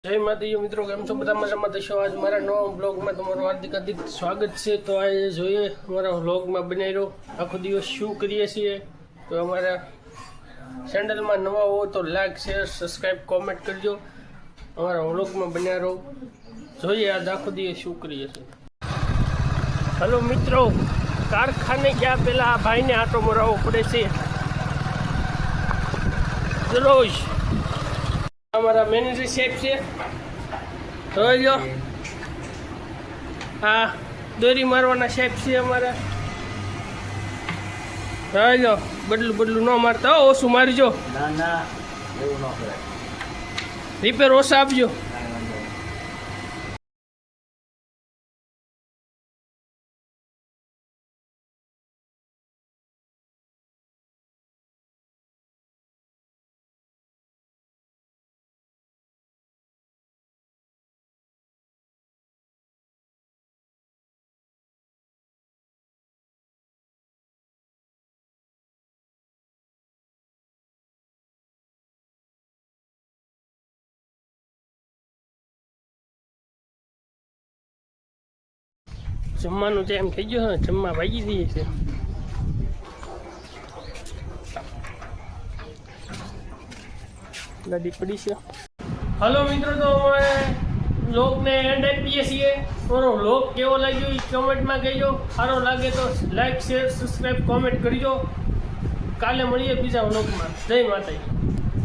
જય માતાજી મિત્રો, કેમ છો બધા? મજામાં થશો? આજ મારા નવા બ્લોગમાં તમારું હાર્દિક સ્વાગત છે. તો આજે જોઈએ અમારા વ્લોગમાં બનાવી રહ્યો આખો દિવસ શું કરીએ છીએ. તો અમારા ચેનલમાં નવા હો તો લાઈક શેર સબસ્ક્રાઈબ કોમેન્ટ કરજો. અમારા વ્લોગમાં બન્યા રહો. જોઈએ આજ આખો દિવસ શું કરીએ છીએ. હલો મિત્રો, કારખાને ગયા પહેલાં આ ભાઈને આંટો મરાવવો પડે છે રોજ. અમારા મેનેજર સાહેબ છે, જોજો હા દોરી મારવાના સાહેબ છે અમારા. જોજો બદલું ન મારતા હો, ઓછું મારજો. ના એવું ન કરે. રિપેર ઓછા આપજો. જમવાનું ટાઈમ થઈ ગયો છે, જમવા ભાગી દઈએ છે. ગાડી પડી છે. હલો મિત્રો, તો અમે વ્લોગને એન્ડ આપીએ છીએ. મારો વ્લોગ કેવો લાગ્યો એ કમેન્ટમાં કહેજો. સારો લાગે તો લાઈક શેર સબસ્ક્રાઈબ કોમેન્ટ કરજો. કાલે મળીએ બીજા વ્લોગમાં. જય માતાજી.